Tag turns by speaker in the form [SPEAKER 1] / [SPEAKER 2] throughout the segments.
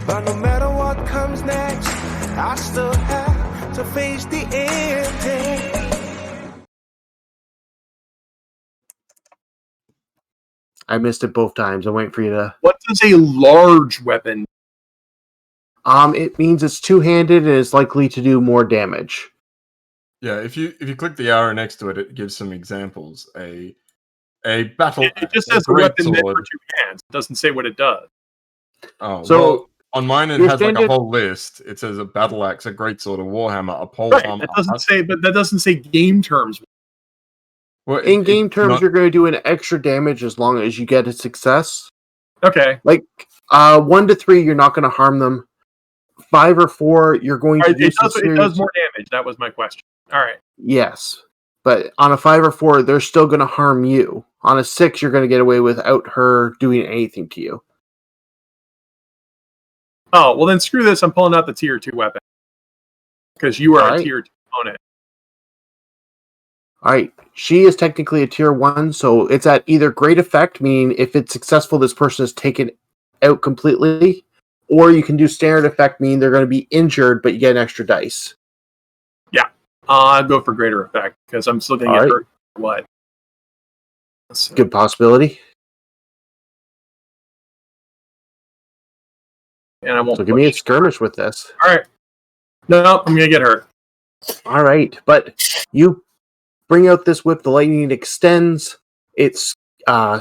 [SPEAKER 1] But no matter what comes next, I still have to face the ending.
[SPEAKER 2] I missed it both times. I'm waiting for you to...
[SPEAKER 3] What does a large weapon?
[SPEAKER 2] It means it's two-handed and is likely to do more damage.
[SPEAKER 4] Yeah, if you click the arrow next to it, it gives some examples. A battle.
[SPEAKER 3] It just says a weapon meant for two hands. It doesn't say what it does.
[SPEAKER 4] Oh,
[SPEAKER 2] So,
[SPEAKER 4] well, on mine it
[SPEAKER 2] your
[SPEAKER 4] has like
[SPEAKER 2] standard-
[SPEAKER 4] a whole list. It says a battle axe, a greatsword, a warhammer, a pole
[SPEAKER 3] Right.
[SPEAKER 4] arm.
[SPEAKER 3] That doesn't say game terms.
[SPEAKER 4] Well,
[SPEAKER 2] In game terms,
[SPEAKER 4] not-
[SPEAKER 2] you're going to do an extra damage as long as you get a success.
[SPEAKER 3] Okay.
[SPEAKER 2] Like 1 to 3, you're not going to harm them. 5 or 4, you're going to do
[SPEAKER 3] It
[SPEAKER 2] some
[SPEAKER 3] does
[SPEAKER 2] serious...
[SPEAKER 3] more damage. That was my question. All right.
[SPEAKER 2] Yes. But on a 5 or 4, they're still going to harm you. On a 6, you're going to get away without her doing anything to you.
[SPEAKER 3] Oh, well then screw this. I'm pulling out the tier 2 weapon. Because you are a tier 2 opponent.
[SPEAKER 2] Alright, she is technically a tier 1, so it's at either great effect, meaning if it's successful, this person is taken out completely, or you can do standard effect, meaning they're going to be injured, but you get an extra dice.
[SPEAKER 3] Yeah. I'd go for greater effect, because I'm still going to get hurt. What?
[SPEAKER 2] Good possibility.
[SPEAKER 3] And I won't.
[SPEAKER 2] So give me a skirmish with this.
[SPEAKER 3] Alright. No, I'm going to get hurt.
[SPEAKER 2] Alright, but you bring out this whip, the lightning extends, it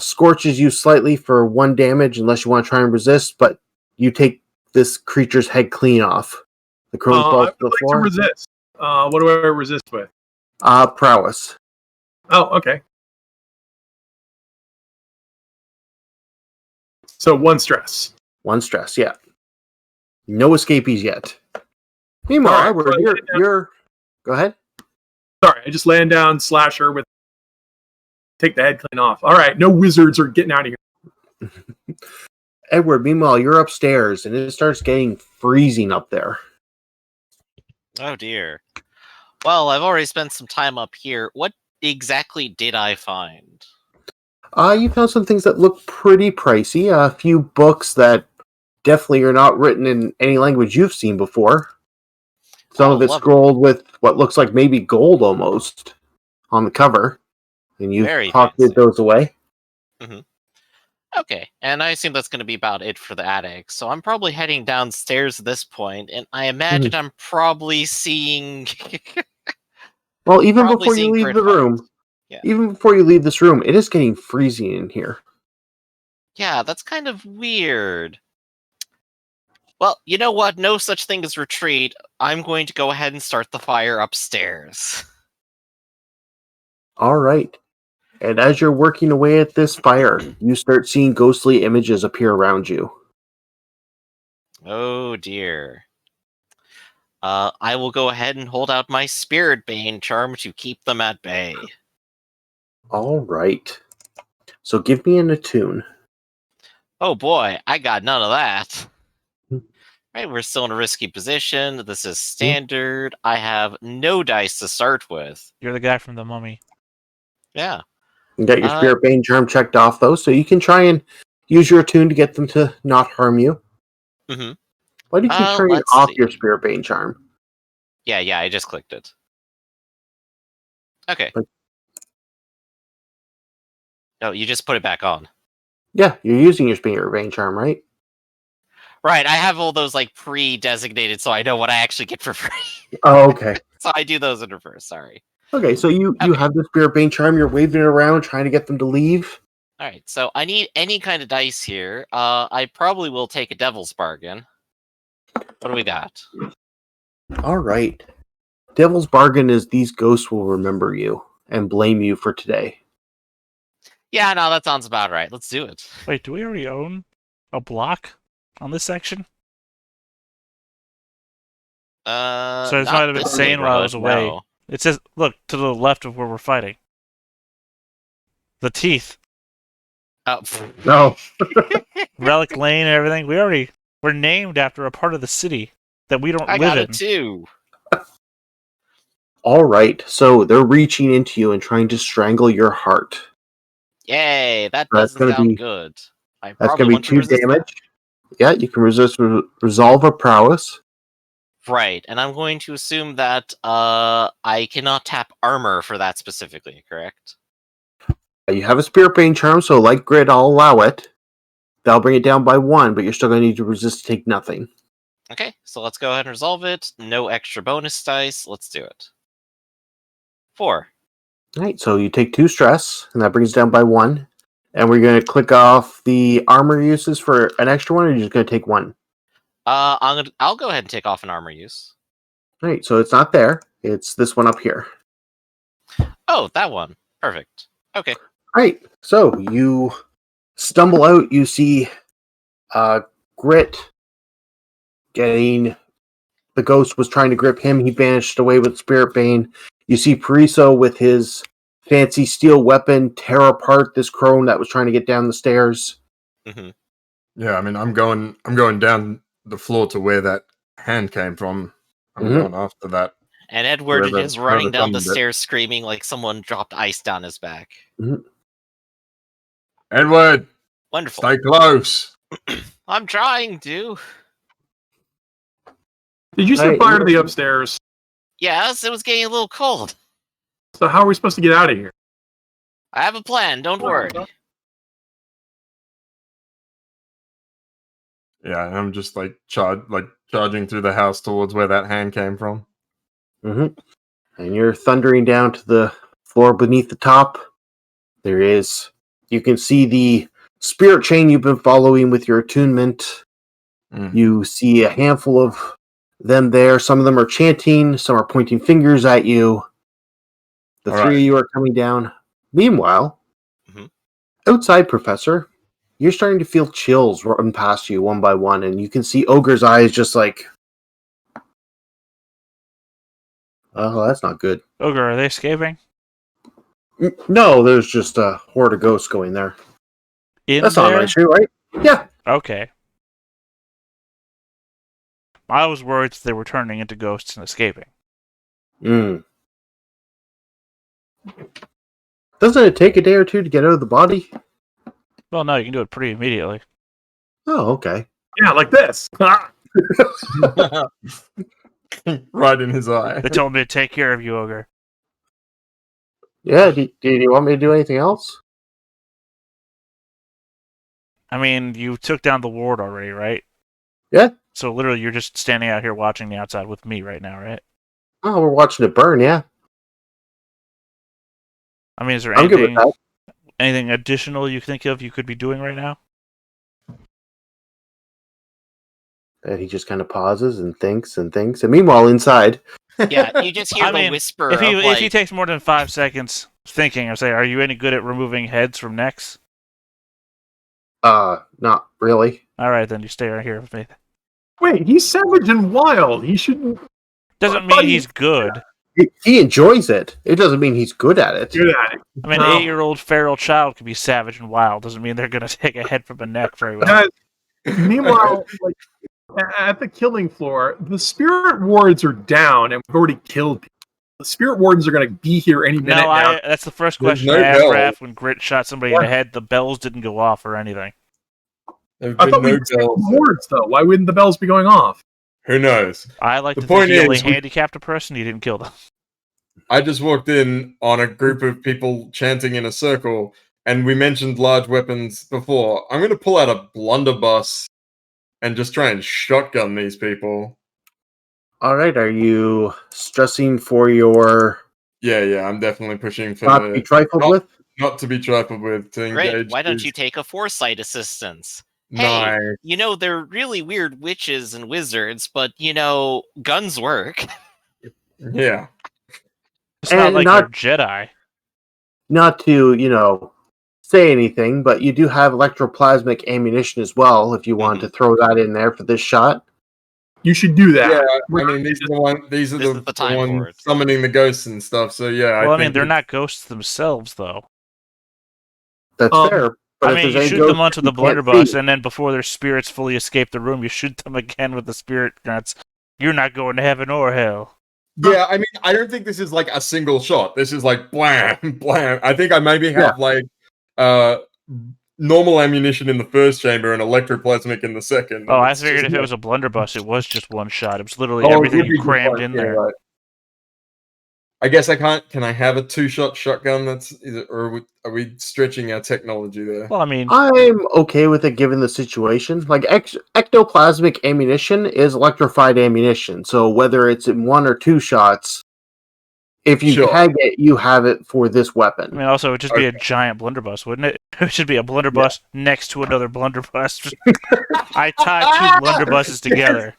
[SPEAKER 2] scorches you slightly for 1 damage, unless you want to try and resist, but you take this creature's head clean off. The crone falls to the floor.
[SPEAKER 3] To resist. What do I resist with?
[SPEAKER 2] Prowess.
[SPEAKER 3] Oh, okay. So 1 stress.
[SPEAKER 2] 1 stress, yeah. No escapees yet. Meanwhile, you're... Go ahead.
[SPEAKER 3] Sorry, I just land down, slash her with... Take the head clean off. All right, no wizards are getting out of here.
[SPEAKER 2] Edward, meanwhile, you're upstairs, and it starts getting freezing up there.
[SPEAKER 5] Oh, dear. Well, I've already spent some time up here. What exactly did I find?
[SPEAKER 2] You found some things that look pretty pricey. A few books that definitely are not written in any language you've seen before. Some of it scrolled with what looks like maybe gold almost on the cover. And you've pocketed those away.
[SPEAKER 5] Mm-hmm. Okay, and I assume that's going to be about it for the attic. So I'm probably heading downstairs at this point, and I imagine I'm probably seeing...
[SPEAKER 2] Well, even before you leave the room, even before you leave this room, it is getting freezing in here.
[SPEAKER 5] Yeah, that's kind of weird. Well, you know what? No such thing as retreat. I'm going to go ahead and start the fire upstairs.
[SPEAKER 2] All right. And as you're working away at this fire, you start seeing ghostly images appear around you.
[SPEAKER 5] Oh, dear. I will go ahead and hold out my Spirit Bane charm to keep them at bay.
[SPEAKER 2] All right. So give me an attune.
[SPEAKER 5] Oh, boy. I got none of that. Right, we're still in a risky position. This is standard. I have no dice to start with.
[SPEAKER 6] You're the guy from The Mummy.
[SPEAKER 5] Yeah.
[SPEAKER 2] You got your Spirit Bane charm checked off, though, so you can try and use your attune to get them to not harm you.
[SPEAKER 5] Mm-hmm.
[SPEAKER 2] Why did you turn off your Spirit Bane charm?
[SPEAKER 5] Yeah, I just clicked it. Okay. No, you just put it back on.
[SPEAKER 2] Yeah, you're using your Spirit Bane charm, right?
[SPEAKER 5] Right, I have all those like pre-designated, so I know what I actually get for free.
[SPEAKER 2] Oh, okay.
[SPEAKER 5] So I do those in reverse. Sorry.
[SPEAKER 2] Okay, so you have the Spirit Bane charm. You're waving it around, trying to get them to leave.
[SPEAKER 5] All right, so I need any kind of dice here. I probably will take a Devil's Bargain. What do we got?
[SPEAKER 2] All right. Devil's Bargain is these ghosts will remember you and blame you for today.
[SPEAKER 5] Yeah, no, that sounds about right. Let's do it.
[SPEAKER 6] Wait, do we already own a block on this section? So it might have been saying while I was away. No. It says, look, to the left of where we're fighting. The teeth.
[SPEAKER 5] Oh.
[SPEAKER 2] No.
[SPEAKER 6] Relic Lane and everything. We're named after a part of the city that we don't live in.
[SPEAKER 5] I got it too.
[SPEAKER 2] All right, so they're reaching into you and trying to strangle your heart.
[SPEAKER 5] Yay, that doesn't sound good.
[SPEAKER 2] That's going to be 2 damage. Yeah, you can resist resolve a prowess.
[SPEAKER 5] Right, and I'm going to assume that I cannot tap armor for that specifically, correct?
[SPEAKER 2] You have a Spirit Bane charm, so like Grit, I'll allow it. That'll bring it down by 1, but you're still going to need to resist to take nothing.
[SPEAKER 5] Okay, so let's go ahead and resolve it. No extra bonus dice. Let's do it. 4.
[SPEAKER 2] Alright, so you take 2 stress, and that brings it down by 1. And we're going to click off the armor uses for an extra one, or you're just going to take 1?
[SPEAKER 5] I'll go ahead and take off an armor use.
[SPEAKER 2] Alright, so it's not there. It's this one up here.
[SPEAKER 5] Oh, that one. Perfect. Okay.
[SPEAKER 2] Alright, so you stumble out, you see Grit getting... The ghost was trying to grip him, he vanished away with Spirit Bane. You see Pariso with his fancy steel weapon tear apart this crone that was trying to get down the stairs.
[SPEAKER 5] Mm-hmm.
[SPEAKER 4] Yeah, I mean, I'm going down the floor to where that hand came from. I'm going after that.
[SPEAKER 5] And Edward
[SPEAKER 4] Whoever-
[SPEAKER 5] is running
[SPEAKER 4] whoever
[SPEAKER 5] down the
[SPEAKER 4] summoned it.
[SPEAKER 5] stairs screaming like someone dropped ice down his back.
[SPEAKER 4] Edward,
[SPEAKER 5] Wonderful.
[SPEAKER 4] stay close.
[SPEAKER 5] I'm trying to.
[SPEAKER 3] Did you set
[SPEAKER 2] Hey,
[SPEAKER 3] fire to the upstairs?
[SPEAKER 5] Yes, it was getting a little cold.
[SPEAKER 3] So how are we supposed to get out of here?
[SPEAKER 5] I have a plan, don't worry.
[SPEAKER 4] Yeah, and I'm just charging through the house towards where that hand came from.
[SPEAKER 2] And you're thundering down to the floor beneath the top. You can see the spirit chain you've been following with your attunement. You see a handful of them there. Some of them are chanting, some are pointing fingers at you. The three of you are coming down. Meanwhile, outside, Professor, you're starting to feel chills run past you one by one, and you can see Ogre's eyes just like, oh, that's not good.
[SPEAKER 6] Ogre, are they escaping?
[SPEAKER 2] No, there's just a horde of ghosts going there. That's
[SPEAKER 6] there?
[SPEAKER 2] not an issue, right? Yeah.
[SPEAKER 6] Okay. I was worried that they were turning into ghosts and escaping.
[SPEAKER 2] Doesn't it take a day or two to get out of the body?
[SPEAKER 6] Well, no, you can do it pretty immediately.
[SPEAKER 2] Oh, okay.
[SPEAKER 3] Yeah, like this.
[SPEAKER 4] Right in his eye.
[SPEAKER 6] They told me to take care of you, Ogre.
[SPEAKER 2] Yeah, do you want me to do anything else?
[SPEAKER 6] I mean, you took down the ward already, right?
[SPEAKER 2] Yeah.
[SPEAKER 6] So literally, you're just standing out here watching the outside with me right now, right?
[SPEAKER 2] Oh, we're watching it burn, yeah.
[SPEAKER 6] I mean, is there
[SPEAKER 2] I'm good with that.
[SPEAKER 6] anything additional you think of you could be doing right now?
[SPEAKER 2] And he just kind of pauses and thinks. And meanwhile, inside...
[SPEAKER 5] Yeah, you just hear the whisper
[SPEAKER 6] if he takes more than 5 seconds thinking, or say, are you any good at removing heads from necks?
[SPEAKER 2] Not really.
[SPEAKER 6] Alright, then you stay right here with me.
[SPEAKER 3] Wait, he's savage and wild. He shouldn't...
[SPEAKER 6] Doesn't mean he's good.
[SPEAKER 2] He enjoys it. It doesn't mean he's good at it.
[SPEAKER 3] Good at it.
[SPEAKER 6] I mean, an 8-year-old feral child could be savage and wild. Doesn't mean they're going to take a head from a neck very well.
[SPEAKER 3] Meanwhile, like at the killing floor, the spirit wards are down, and we've already killed people. The spirit wardens are going to be here any minute now.
[SPEAKER 6] That's the first question
[SPEAKER 4] no
[SPEAKER 6] I asked
[SPEAKER 4] bell.
[SPEAKER 6] Raph when Grit shot somebody in the head. The bells didn't go off or anything.
[SPEAKER 4] There've
[SPEAKER 3] I
[SPEAKER 4] been
[SPEAKER 3] thought we
[SPEAKER 4] no
[SPEAKER 3] were
[SPEAKER 4] bells.
[SPEAKER 3] wards, though. Why wouldn't the bells be going off?
[SPEAKER 4] Who knows?
[SPEAKER 6] I like
[SPEAKER 4] The
[SPEAKER 6] to think
[SPEAKER 4] point
[SPEAKER 6] he only
[SPEAKER 4] is, we-
[SPEAKER 6] handicapped a person. He didn't kill them.
[SPEAKER 4] I just walked in on a group of people chanting in a circle, and we mentioned large weapons before. I'm going to pull out a blunderbuss and just try and shotgun these people.
[SPEAKER 2] All right, are you stressing for your...
[SPEAKER 4] Yeah, I'm definitely pushing for
[SPEAKER 2] Not to be trifled with?
[SPEAKER 4] not to be trifled with, to engage.
[SPEAKER 5] Great, why don't you take a foresight assistance? Hey,
[SPEAKER 4] Nice.
[SPEAKER 5] they're really weird witches and wizards, but, guns work.
[SPEAKER 4] Yeah.
[SPEAKER 6] It's not
[SPEAKER 2] And
[SPEAKER 6] like
[SPEAKER 2] not-
[SPEAKER 6] they're Jedi.
[SPEAKER 2] Not to, say anything, but you do have electroplasmic ammunition as well, if you want to throw that in there for this shot.
[SPEAKER 3] You should do that.
[SPEAKER 4] Yeah, I mean, these are
[SPEAKER 5] This is
[SPEAKER 4] the
[SPEAKER 5] the time for
[SPEAKER 4] ones
[SPEAKER 5] it.
[SPEAKER 4] summoning the ghosts and stuff, so yeah.
[SPEAKER 6] Well, I
[SPEAKER 4] think
[SPEAKER 6] mean, they're
[SPEAKER 4] it's-
[SPEAKER 6] not ghosts themselves, though.
[SPEAKER 2] That's fair. But
[SPEAKER 6] I
[SPEAKER 2] if
[SPEAKER 6] mean,
[SPEAKER 2] there's
[SPEAKER 6] you
[SPEAKER 2] any
[SPEAKER 6] shoot
[SPEAKER 2] ghost
[SPEAKER 6] them onto the
[SPEAKER 2] you can't
[SPEAKER 6] blunderbuss,
[SPEAKER 2] see-
[SPEAKER 6] and then before their spirits fully escape the room, you shoot them again with the spirit guns. You're not going to heaven or hell.
[SPEAKER 4] Yeah, I mean, I don't think this is like a single shot. This is like blam, blam. I think I maybe have normal ammunition in the first chamber and electroplasmic in the second.
[SPEAKER 6] Oh, I figured if it was a blunderbuss, it was just one shot. It was literally
[SPEAKER 4] it
[SPEAKER 6] everything
[SPEAKER 4] would be
[SPEAKER 6] you
[SPEAKER 4] just
[SPEAKER 6] crammed
[SPEAKER 4] one,
[SPEAKER 6] in
[SPEAKER 4] yeah,
[SPEAKER 6] there.
[SPEAKER 4] right. I guess I can't. Can I have a 2-shot shotgun? Or are we stretching our technology there?
[SPEAKER 6] Well, I mean,
[SPEAKER 2] I'm okay with it given the situation. Like, ectoplasmic ammunition is electrified ammunition, so whether it's in 1 or 2 shots, if you
[SPEAKER 4] Sure.
[SPEAKER 2] tag it, you have it for this weapon.
[SPEAKER 6] I mean, also, it would just be a giant blunderbuss, wouldn't it? It should be a blunderbuss next to another blunderbuss. Just, I tied 2 blunderbusses together.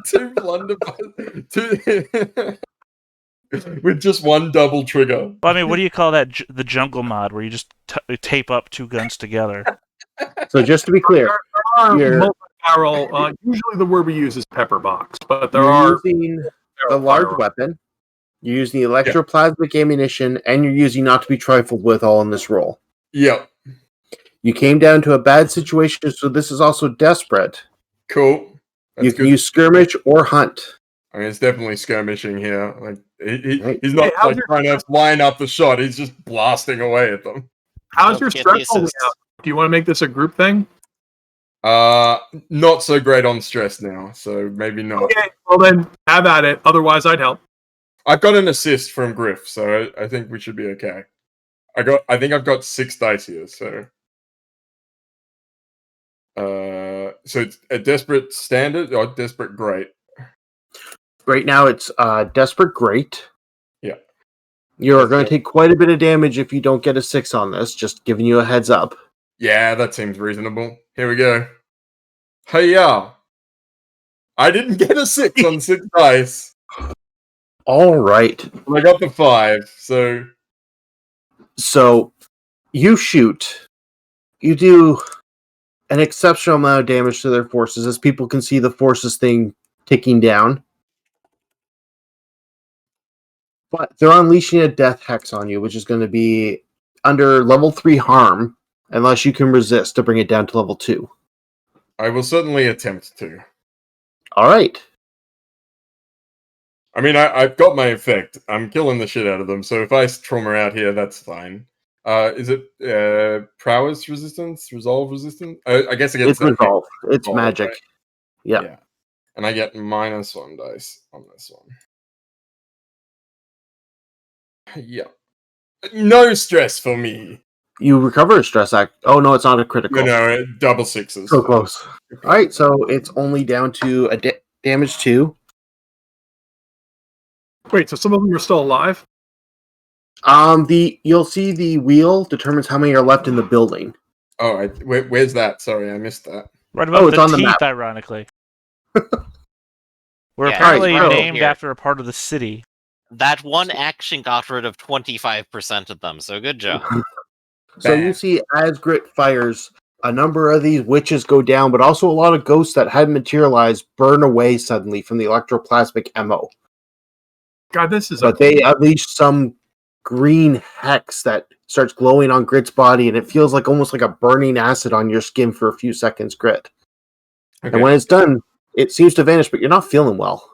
[SPEAKER 4] 2 blunderbuss. With just one double trigger.
[SPEAKER 6] Well, I mean, what do you call that? The jungle mod, where you just tape up 2 guns together.
[SPEAKER 2] So just to be clear,
[SPEAKER 3] There are multi-barrel. Usually the word we use is pepper box, but there
[SPEAKER 2] you're
[SPEAKER 3] are
[SPEAKER 2] using the large weapon, you're using the electroplasmic ammunition, and you're using not to be trifled with all in this roll.
[SPEAKER 4] Yep.
[SPEAKER 2] You came down to a bad situation, so this is also desperate.
[SPEAKER 4] Cool.
[SPEAKER 2] You can use skirmish or hunt.
[SPEAKER 4] I mean, it's definitely skirmishing here. Like
[SPEAKER 2] Right.
[SPEAKER 4] he's not
[SPEAKER 3] how's
[SPEAKER 4] like trying to line up the shot. He's just blasting away at them.
[SPEAKER 3] How's your
[SPEAKER 5] Let's get the
[SPEAKER 3] stress holding
[SPEAKER 5] assists.
[SPEAKER 3] out? Do you want to make this a group thing?
[SPEAKER 4] Not so great on stress now, so maybe not.
[SPEAKER 3] Okay, well then have at it. Otherwise, I'd help.
[SPEAKER 4] I've got an assist from Griff, so I think we should be okay. I think I've got 6 dice here, so. So it's a desperate standard or desperate great.
[SPEAKER 2] Right now, it's desperate great.
[SPEAKER 4] Yeah.
[SPEAKER 2] You are going to take quite a bit of damage if you don't get a 6 on this, just giving you a heads up.
[SPEAKER 4] Yeah, that seems reasonable. Here we go. Hey-ya! I didn't get a 6 on 6 dice.
[SPEAKER 2] All right.
[SPEAKER 4] I got the 5, so...
[SPEAKER 2] So, you shoot. You do an exceptional amount of damage to their forces as people can see the forces thing ticking down. But they're unleashing a death hex on you, which is going to be under level 3 harm, unless you can resist to bring it down to level 2.
[SPEAKER 4] I will certainly attempt to.
[SPEAKER 2] All right.
[SPEAKER 4] I mean, I've got my effect. I'm killing the shit out of them, so if I trauma out here, that's fine. Is it prowess resistance? Resolve resistance? I guess
[SPEAKER 2] It's resolve. It's
[SPEAKER 4] resolve,
[SPEAKER 2] magic.
[SPEAKER 4] right?
[SPEAKER 2] Yeah.
[SPEAKER 4] And I get -1 dice on this one. Yeah. No stress for me.
[SPEAKER 2] You recover a stress act. Oh, no, it's not a critical.
[SPEAKER 4] No, double 6s.
[SPEAKER 2] So close. All right, so it's only down to a damage 2.
[SPEAKER 3] Wait, so some of them are still alive?
[SPEAKER 2] You'll see the wheel determines how many are left in the building.
[SPEAKER 4] Oh, where's that? Sorry, I missed that.
[SPEAKER 6] Right above
[SPEAKER 2] it's
[SPEAKER 6] the
[SPEAKER 2] on the
[SPEAKER 6] teeth,
[SPEAKER 2] map.
[SPEAKER 6] ironically. We're
[SPEAKER 5] Yeah,
[SPEAKER 6] apparently
[SPEAKER 2] right,
[SPEAKER 6] named
[SPEAKER 5] here.
[SPEAKER 6] after a part of the city.
[SPEAKER 5] That one action got rid of 25% of them, so good job.
[SPEAKER 2] So you see, as Grit fires, a number of these witches go down, but also a lot of ghosts that hadn't materialized burn away suddenly from the electroplasmic MO.
[SPEAKER 3] God, this is
[SPEAKER 2] But they unleash some green hex that starts glowing on Grit's body, and it feels like almost like a burning acid on your skin for a few seconds, Grit.
[SPEAKER 4] Okay.
[SPEAKER 2] And when it's done, it seems to vanish, but you're not feeling well.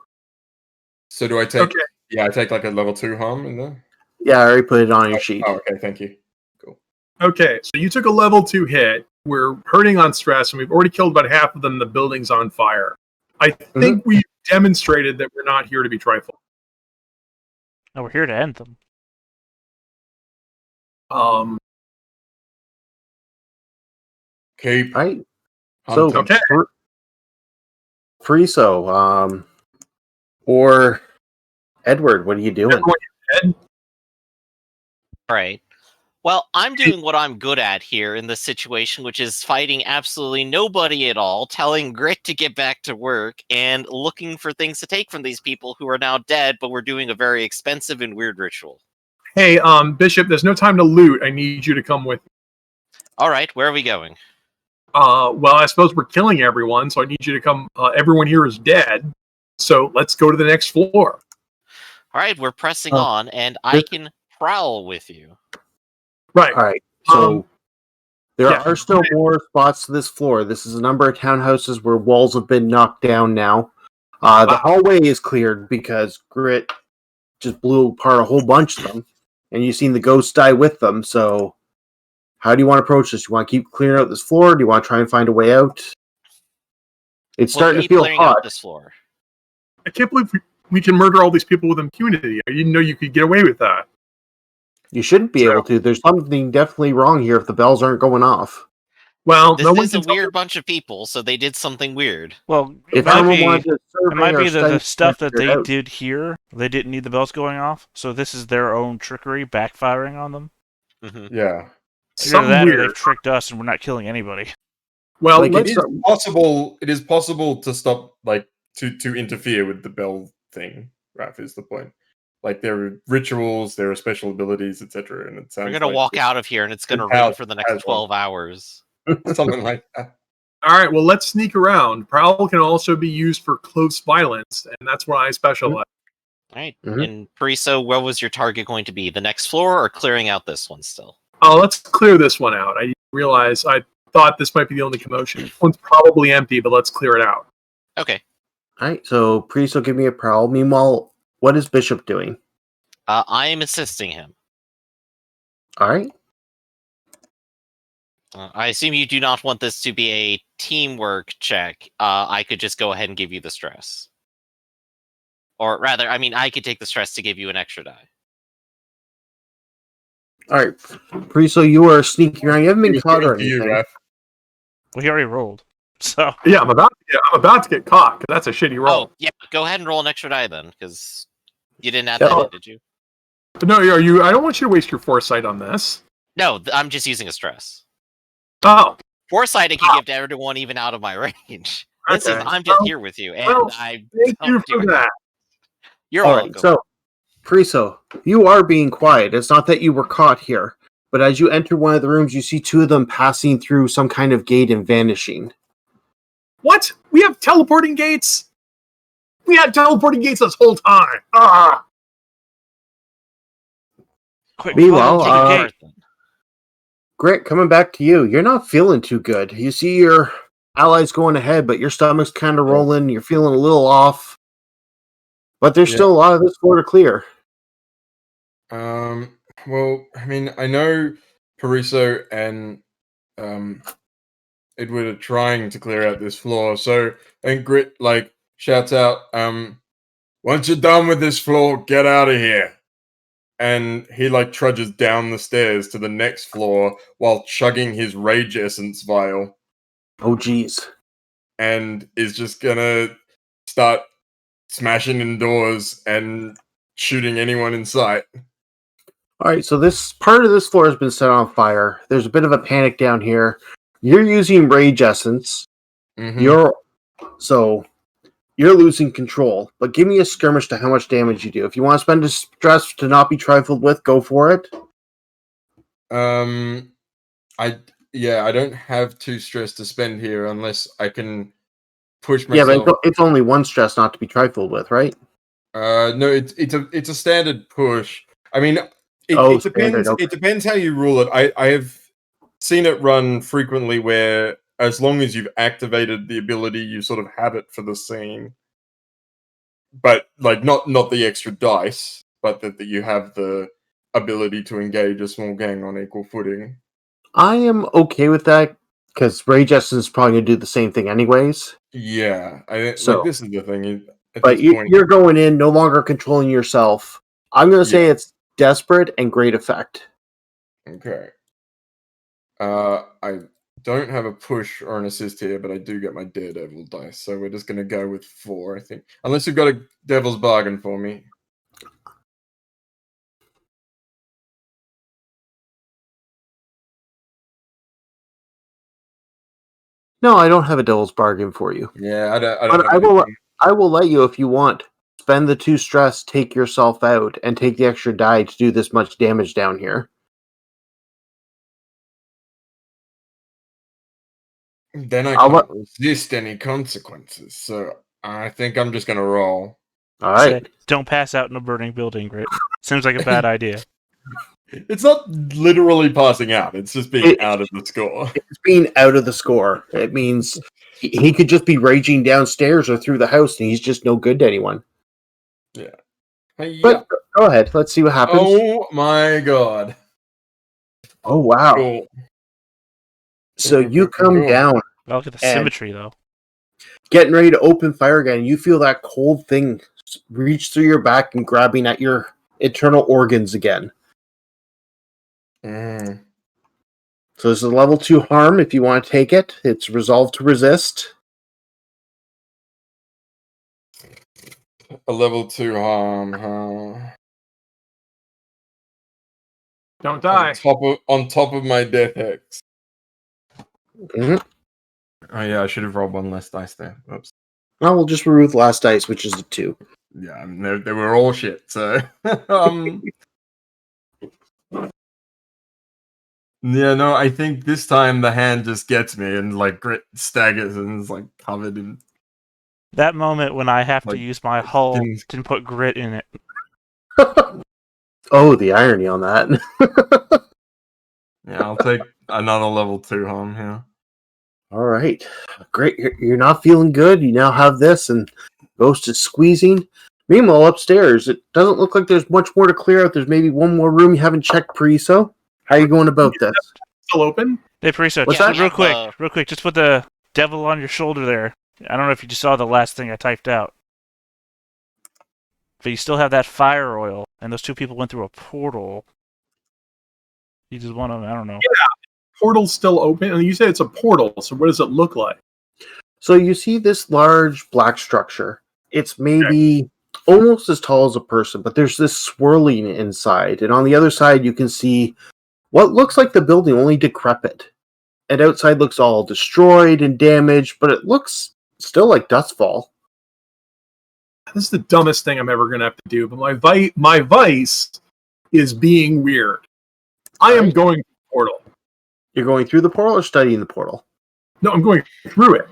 [SPEAKER 4] So do I take...
[SPEAKER 3] Okay.
[SPEAKER 4] Yeah, I take like a level 2 harm in there?
[SPEAKER 2] Yeah, I already put it on your sheet.
[SPEAKER 4] Oh, okay, thank you. Cool.
[SPEAKER 3] Okay, so you took a level 2 hit. We're hurting on stress, and we've already killed about half of them. The building's on fire. I think we've demonstrated that we're not here to be trifled.
[SPEAKER 6] No, we're here to end them.
[SPEAKER 4] Keep.
[SPEAKER 2] Right. So,
[SPEAKER 4] hunting.
[SPEAKER 3] Okay.
[SPEAKER 2] Friso, or Edward, what are you doing?
[SPEAKER 3] Everyone dead?
[SPEAKER 5] Right. Well, I'm doing what I'm good at here in this situation, which is fighting absolutely nobody at all, telling Grit to get back to work, and looking for things to take from these people who are now dead, but we're doing a very expensive and weird ritual.
[SPEAKER 3] Hey, Bishop, there's no time to loot. I need you to come with me.
[SPEAKER 5] All right, where are we going?
[SPEAKER 3] Well, I suppose we're killing everyone, so I need you to come. Everyone here is dead, so let's go to the next floor.
[SPEAKER 5] All right, we're pressing on, and I can prowl with you.
[SPEAKER 3] Right.
[SPEAKER 2] All right. So there
[SPEAKER 3] yeah.
[SPEAKER 2] are still more spots to this floor. This is a number of townhouses where walls have been knocked down now. The hallway is cleared because Grit just blew apart a whole bunch of them, and you've seen the ghosts die with them. So How do you want to approach this? You want to keep clearing out this floor? Do you want to try and find a way out? It's starting to
[SPEAKER 5] keep
[SPEAKER 2] feel
[SPEAKER 5] clearing
[SPEAKER 2] hot.
[SPEAKER 5] out this floor.
[SPEAKER 3] I can't believe we can murder all these people with impunity. I didn't know you could get away with that.
[SPEAKER 2] You shouldn't be able to. There's something definitely wrong here if the bells aren't going off.
[SPEAKER 3] Well,
[SPEAKER 5] This
[SPEAKER 3] no one
[SPEAKER 5] is a
[SPEAKER 3] can tell
[SPEAKER 5] weird bunch of people, so they did something weird.
[SPEAKER 6] Well,
[SPEAKER 2] If
[SPEAKER 6] it might
[SPEAKER 2] someone
[SPEAKER 6] be,
[SPEAKER 2] wanted to
[SPEAKER 6] it might
[SPEAKER 2] survey
[SPEAKER 6] be
[SPEAKER 2] or
[SPEAKER 6] that
[SPEAKER 2] study
[SPEAKER 6] the stuff that
[SPEAKER 2] figure it
[SPEAKER 6] they
[SPEAKER 2] out.
[SPEAKER 6] did here, they didn't need the bells going off, so this is their own trickery backfiring on them.
[SPEAKER 5] Mm-hmm.
[SPEAKER 4] Yeah.
[SPEAKER 6] Either
[SPEAKER 3] something
[SPEAKER 6] that or
[SPEAKER 3] weird.
[SPEAKER 6] they've tricked us and we're not killing anybody.
[SPEAKER 3] Well,
[SPEAKER 2] Like,
[SPEAKER 3] let's
[SPEAKER 4] It is possible. It is possible to stop, like, to interfere with the bell thing. Raph is the point. Like, there are rituals, there are special abilities, etc. And it sounds
[SPEAKER 5] We're gonna
[SPEAKER 4] like
[SPEAKER 5] walk out of here, and it's gonna
[SPEAKER 4] How-
[SPEAKER 5] ring for the next
[SPEAKER 4] has one.
[SPEAKER 5] 12 hours.
[SPEAKER 4] something like that.
[SPEAKER 3] all right. Well, let's sneak around. Prowl can also be used for close violence, and that's what I specialize.
[SPEAKER 5] All right.
[SPEAKER 2] Mhm.
[SPEAKER 5] And Pariso, where was your target going to be? The next floor, or clearing out this one still?
[SPEAKER 3] Oh, let's clear this one out. I realize I thought this might be the only commotion. This one's probably empty, but let's clear it out.
[SPEAKER 5] Okay.
[SPEAKER 2] Alright, so Priest will give me a prowl. Meanwhile, what is Bishop doing?
[SPEAKER 5] I am assisting him.
[SPEAKER 2] Alright.
[SPEAKER 5] I assume you do not want this to be a teamwork check. I could just go ahead and give you the stress. Or rather, I mean, I could take the stress to give you an extra die.
[SPEAKER 2] Alright. Priest, so you are sneaking around. You haven't been
[SPEAKER 4] It was
[SPEAKER 2] caught or
[SPEAKER 4] given to you,
[SPEAKER 2] anything.
[SPEAKER 4] Raph.
[SPEAKER 6] Well, he already rolled. So,
[SPEAKER 3] Yeah, I'm about to get caught. 'Cause that's a shitty roll.
[SPEAKER 5] Oh, yeah. Go ahead and roll an extra die then, because you didn't add
[SPEAKER 2] Yeah.
[SPEAKER 5] that in, did you?
[SPEAKER 3] But no, are you? I don't want you to waste your foresight on this.
[SPEAKER 5] No, I'm just using a stress.
[SPEAKER 3] Oh,
[SPEAKER 5] Foresight I can give to everyone even out of my range. This is
[SPEAKER 3] Okay.
[SPEAKER 5] I'm just
[SPEAKER 3] Well-
[SPEAKER 5] here with you, and
[SPEAKER 3] well,
[SPEAKER 5] I
[SPEAKER 3] thank
[SPEAKER 5] don't
[SPEAKER 3] you
[SPEAKER 5] do
[SPEAKER 3] for
[SPEAKER 5] it.
[SPEAKER 3] that.
[SPEAKER 5] You're
[SPEAKER 2] Alright,
[SPEAKER 5] welcome.
[SPEAKER 2] so Priso, you are being quiet. It's not that you were caught here, but as you enter one of the rooms, you see two of them passing through some kind of gate and vanishing.
[SPEAKER 3] What? We have teleporting gates? We had teleporting gates this whole time. Ah!
[SPEAKER 6] quick,
[SPEAKER 2] Meanwhile,
[SPEAKER 6] take a gate.
[SPEAKER 2] Grit, coming back to you. You're not feeling too good. You see your allies going ahead, but your stomach's kind of rolling. You're feeling a little off. But there's
[SPEAKER 4] Yeah.
[SPEAKER 2] still a lot of this floor to clear.
[SPEAKER 4] Well, I mean, I know Pariso and Edward are trying to clear out this floor. So, and Grit like shouts out, "Once you're done with this floor, get out of here." And he like trudges down the stairs to the next floor while chugging his rage essence vial,
[SPEAKER 2] Oh, geez.
[SPEAKER 4] and is just gonna start smashing in doors and shooting anyone in sight.
[SPEAKER 2] All right, so this part of this floor has been set on fire. There's a bit of a panic down here. You're using rage essence.
[SPEAKER 4] Mhm.
[SPEAKER 2] You're losing control. But give me a skirmish to how much damage you do. If you want to spend a stress to not be trifled with, go for it.
[SPEAKER 4] I don't have 2 stress to spend here unless I can push
[SPEAKER 2] Yeah,
[SPEAKER 4] myself.
[SPEAKER 2] but it's only one stress not to be trifled with, right?
[SPEAKER 4] No, it's a standard push. I mean, it
[SPEAKER 2] Standard,
[SPEAKER 4] depends.
[SPEAKER 2] okay.
[SPEAKER 4] It depends how you rule it. I have seen it run frequently where as long as you've activated the ability, you sort of have it for the scene. But like not the extra dice, but that you have the ability to engage a small gang on equal footing.
[SPEAKER 2] I am okay with that because rage essence is probably going to do the same thing anyways.
[SPEAKER 4] Yeah,
[SPEAKER 2] So-
[SPEAKER 4] like this is the thing. At
[SPEAKER 2] But
[SPEAKER 4] this point,
[SPEAKER 2] you're going in, no longer controlling yourself. I'm going to say
[SPEAKER 4] Yeah.
[SPEAKER 2] it's desperate and great effect.
[SPEAKER 4] okay. I don't have a push or an assist here, but I do get my daredevil dice, so we're just gonna go with 4, I think. Unless you've got a devil's bargain for me.
[SPEAKER 2] No, I don't have a devil's bargain for you.
[SPEAKER 4] Yeah, I don't
[SPEAKER 2] But
[SPEAKER 4] have
[SPEAKER 2] I will.
[SPEAKER 4] anything.
[SPEAKER 2] I will let you if you want. Spend the 2 stress, take yourself out, and take the extra die to do this much damage down here.
[SPEAKER 4] Then I
[SPEAKER 2] I'll
[SPEAKER 4] can't resist any consequences, so I think I'm just gonna roll.
[SPEAKER 2] All
[SPEAKER 6] Say,
[SPEAKER 2] right.
[SPEAKER 6] don't pass out in a burning building, Grit. Seems like a bad idea.
[SPEAKER 4] It's not literally passing out, it's just being out of the score.
[SPEAKER 2] It's being out of the score. It means he could just be raging downstairs or through the house, and he's just no good to anyone.
[SPEAKER 4] Hey,
[SPEAKER 2] But go ahead. Let's see what happens.
[SPEAKER 4] Oh my god.
[SPEAKER 2] Oh wow.
[SPEAKER 4] Cool.
[SPEAKER 2] So you come down,
[SPEAKER 6] Well, look at the
[SPEAKER 2] And-
[SPEAKER 6] symmetry, though.
[SPEAKER 2] getting ready to open fire again. You feel that cold thing reach through your back and grabbing at your internal organs again.
[SPEAKER 4] Mm.
[SPEAKER 2] So this is a level 2 harm if you want to take it. It's resolved to resist.
[SPEAKER 4] A level 2 harm, huh?
[SPEAKER 3] Don't die.
[SPEAKER 4] On top of my death hex.
[SPEAKER 2] Mhm.
[SPEAKER 4] Oh yeah, I should have rolled one less dice there. Oops.
[SPEAKER 2] Well, we'll just remove the last dice, which is a 2.
[SPEAKER 4] Yeah, I mean, they were all shit. So, yeah, no, I think this time the hand just gets me and like Grit staggers and is like covered in.
[SPEAKER 6] That moment when I have to
[SPEAKER 4] Like,
[SPEAKER 6] use my hull
[SPEAKER 4] skins.
[SPEAKER 6] to put grit in it.
[SPEAKER 2] Oh, the irony on that.
[SPEAKER 4] Yeah, I'll take another level 2 harm here.
[SPEAKER 2] All right. Great. You're not feeling good. You now have this, and Ghost is squeezing. Meanwhile, upstairs, it doesn't look like there's much more to clear out. There's maybe one more room you haven't checked, Pre-so. How are you going about this?
[SPEAKER 3] Still open?
[SPEAKER 6] Hey, Priso,
[SPEAKER 2] What's
[SPEAKER 6] just
[SPEAKER 2] that?
[SPEAKER 6] real quick, just put the devil on your shoulder there. I don't know if you just saw the last thing I typed out. But you still have that fire oil, and those two people went through a portal. You just want to, I don't know.
[SPEAKER 3] Portal's still open? And you say it's a portal, so what does it look like?
[SPEAKER 2] So you see this large black structure. It's maybe almost as tall as a person, but there's this swirling inside. And on the other side, you can see what looks like the building, only decrepit. And outside looks all destroyed and damaged, but it looks still like Dustfall.
[SPEAKER 3] This is the dumbest thing I'm ever going to have to do, but my vice is being weird. I am going to the portal.
[SPEAKER 2] You're going through the portal or studying the portal?
[SPEAKER 3] No, I'm going through it.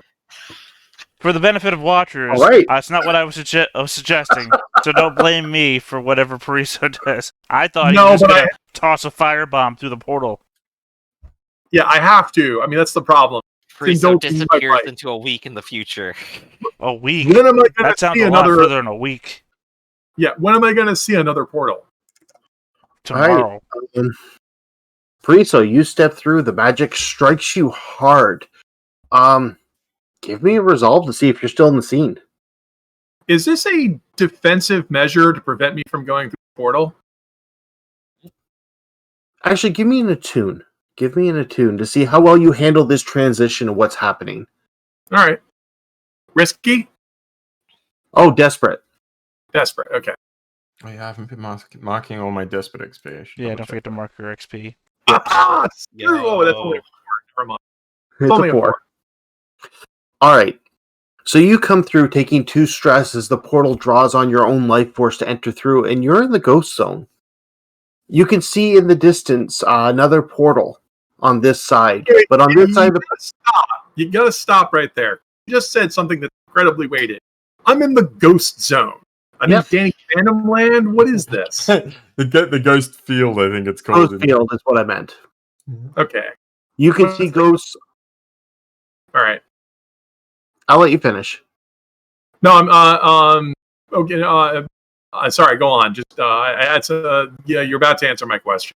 [SPEAKER 6] For the benefit of watchers,
[SPEAKER 2] All right.
[SPEAKER 6] that's not what I was suggesting. So don't blame me for whatever Pariso does. I thought he was just going to toss a firebomb through the portal.
[SPEAKER 3] Yeah, I have to. I mean, that's the problem.
[SPEAKER 5] Friso
[SPEAKER 3] don't
[SPEAKER 5] disappears
[SPEAKER 3] right.
[SPEAKER 5] into a week in the future.
[SPEAKER 6] A week?
[SPEAKER 3] When am I going
[SPEAKER 6] That
[SPEAKER 3] to
[SPEAKER 6] sounds
[SPEAKER 3] see
[SPEAKER 6] a lot
[SPEAKER 3] another?
[SPEAKER 6] further than a week.
[SPEAKER 3] Yeah, when am I going to see another portal?
[SPEAKER 6] Tomorrow.
[SPEAKER 2] Friso, you step through. The magic strikes you hard. Give me a resolve to see if you're still in the scene.
[SPEAKER 3] Is this a defensive measure to prevent me from going through the portal?
[SPEAKER 2] Actually, give me an attune. Give me an attune to see how well you handle this transition of what's happening.
[SPEAKER 3] All right. Risky?
[SPEAKER 2] Oh, desperate.
[SPEAKER 3] Desperate. Okay.
[SPEAKER 4] Oh yeah, I haven't been marking all my desperate XP.
[SPEAKER 6] Yeah, don't forget to mark your XP.
[SPEAKER 3] Ah, screw. Oh, that's only a 4. Never mind.
[SPEAKER 2] It's
[SPEAKER 3] only
[SPEAKER 2] a
[SPEAKER 3] a 4.
[SPEAKER 2] All right. So you come through taking 2 stress as the portal draws on your own life force to enter through, and you're in the ghost zone. You can see in the distance another portal on this side, but on this side,
[SPEAKER 3] You gotta stop right there. You just said something that's incredibly weighted. I'm in the ghost zone. I'm in Danny Phantom Land. What is this?
[SPEAKER 4] the ghost field, I think it's called.
[SPEAKER 2] Ghost field is what I meant.
[SPEAKER 3] Okay.
[SPEAKER 2] You can see ghosts.
[SPEAKER 3] All right.
[SPEAKER 2] I'll let you finish.
[SPEAKER 3] No, I'm okay. Sorry, go on. Just you're about to answer my question.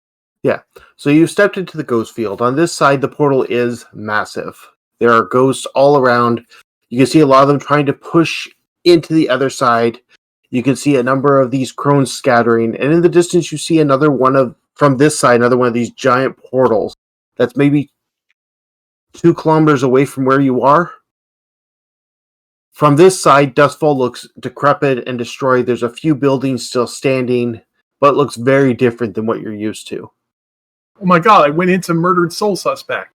[SPEAKER 2] Yeah. So you stepped into the ghost field. On this side, the portal is massive. There are ghosts all around. You can see a lot of them trying to push into the other side. You can see a number of these crones scattering, and in the distance, you see another one from this side, another one of these giant portals. That's maybe 2 kilometers away from where you are. From this side, Dustfall looks decrepit and destroyed. There's a few buildings still standing, but it looks very different than what you're used to.
[SPEAKER 3] Oh my god, I went into murdered soul suspect.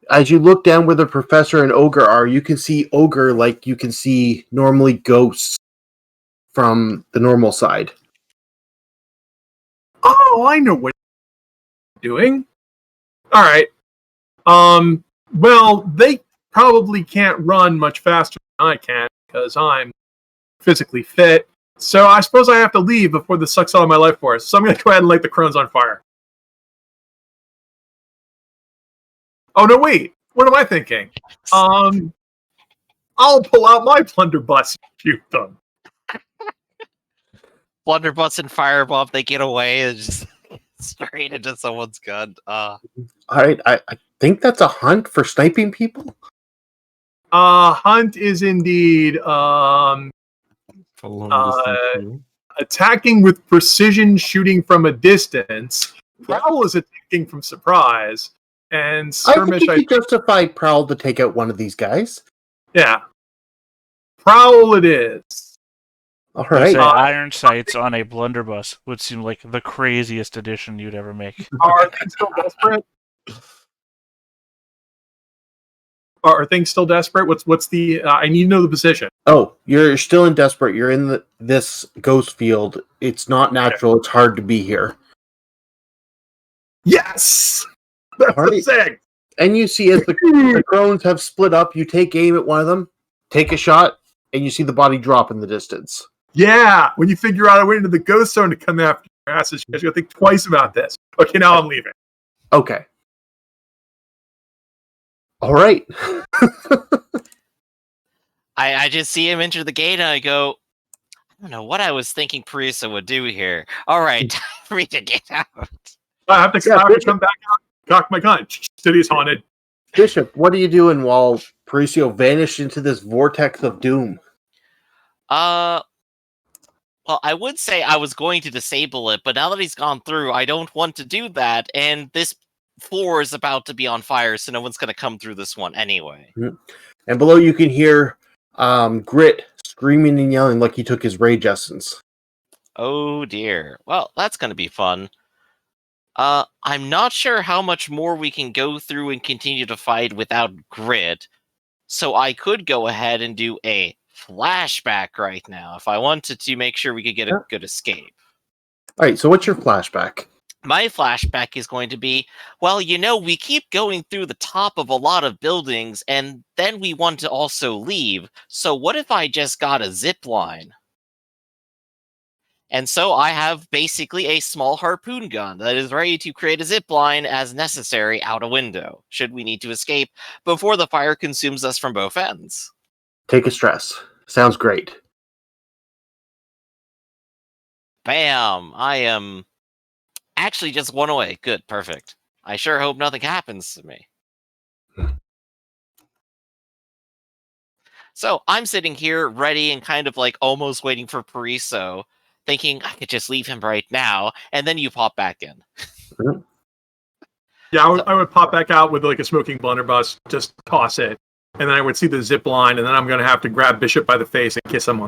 [SPEAKER 2] As you look down where the professor and Ogre are, you can see Ogre like you can see normally ghosts from the normal side.
[SPEAKER 3] Oh, I know what you're doing. All right. Well, they probably can't run much faster than I can because I'm physically fit. So I suppose I have to leave before this sucks out of my life force. So I'm going to go ahead and light the crones on fire. Oh, no, wait. What am I thinking? I'll pull out my blunderbuss and shoot them.
[SPEAKER 5] Blunderbuss and Firebomb, they get away. It's just Straight into someone's gun.
[SPEAKER 2] All right, I think that's a hunt for sniping people.
[SPEAKER 3] Hunt is indeed
[SPEAKER 4] For long distance shooting.
[SPEAKER 3] attacking with precision, shooting from a distance. Prowl is attacking from surprise, and skirmish.
[SPEAKER 2] I think you could justify Prowl to take out one of these guys.
[SPEAKER 3] Yeah, Prowl it is.
[SPEAKER 2] All
[SPEAKER 6] I'd
[SPEAKER 2] right.
[SPEAKER 6] say iron sights on a blunderbuss would seem like the craziest addition you'd ever make.
[SPEAKER 3] Are things still desperate? Are things still desperate? What's the? I need to know the position.
[SPEAKER 2] Oh, you're still in desperate. You're in this ghost field. It's not natural. It's hard to be here.
[SPEAKER 3] Yes, that's
[SPEAKER 2] Alright.
[SPEAKER 3] sick.
[SPEAKER 2] And you see as the crones have split up, you take aim at one of them, take a shot, and you see the body drop in the distance.
[SPEAKER 3] Yeah, when you figure out a way into the ghost zone to come after your asses, you guys gotta think twice about this. Okay, now I'm leaving.
[SPEAKER 2] Okay. All right.
[SPEAKER 5] I just see him enter the gate and I go, I don't know what I was thinking Parisa would do here. All right, time for me to get out.
[SPEAKER 3] I have to come back out, cock my gun. City's haunted.
[SPEAKER 2] Bishop, what are you doing while Parisio vanished into this vortex of doom?
[SPEAKER 5] Well, I would say I was going to disable it, but now that he's gone through, I don't want to do that, and this floor is about to be on fire, so no one's going to come through this one anyway.
[SPEAKER 2] And below you can hear Grit screaming and yelling like he took his rage essence.
[SPEAKER 5] Oh dear. Well, that's going to be fun. I'm not sure how much more we can go through and continue to fight without Grit, so I could go ahead and do a flashback right now if I wanted to make sure we could get a good escape.
[SPEAKER 2] All right, so what's your flashback?
[SPEAKER 5] My flashback is going to be, well, we keep going through the top of a lot of buildings, and then we want to also leave, so what if I just got a zip line? And so I have basically a small harpoon gun that is ready to create a zip line as necessary out a window, should we need to escape before the fire consumes us from both ends.
[SPEAKER 2] Take a stress. Sounds great.
[SPEAKER 5] Bam! I am actually just one away. Good, perfect. I sure hope nothing happens to me. So I'm sitting here ready and kind of like almost waiting for Pariso, thinking I could just leave him right now, and then you pop back in.
[SPEAKER 3] Yeah, I would pop back out with like a smoking blunderbuss, just toss it, and then I would see the zip line, and then I'm going to have to grab Bishop by the face and kiss him on.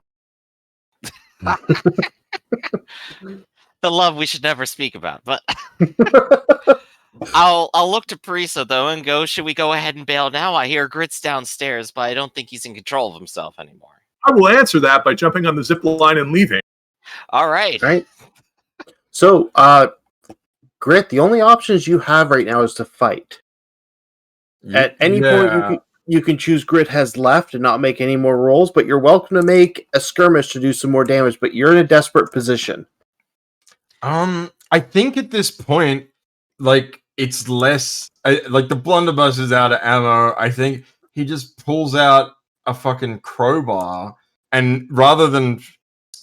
[SPEAKER 5] The love we should never speak about, but I'll look to Parisa though and go, should we go ahead and bail now? I hear Grit's downstairs, but I don't think he's in control of himself anymore.
[SPEAKER 3] I will answer that by jumping on the zip line and leaving.
[SPEAKER 5] All right.
[SPEAKER 2] Right. So, Grit, the only options you have right now is to fight. At any point, you can choose Grit has left and not make any more rolls, but you're welcome to make a skirmish to do some more damage, but you're in a desperate position.
[SPEAKER 4] I think at this point, like, it's less... like, the blunderbuss is out of ammo. I think he just pulls out a fucking crowbar, and rather than,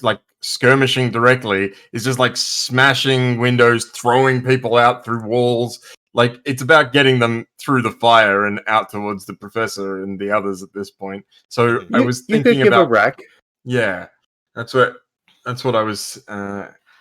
[SPEAKER 4] like, skirmishing directly, is just, like, smashing windows, throwing people out through walls. Like, it's about getting them through the fire and out towards the professor and the others at this point. So I was thinking
[SPEAKER 2] you could give
[SPEAKER 4] about...
[SPEAKER 2] a wreck.
[SPEAKER 4] Yeah, that's what I was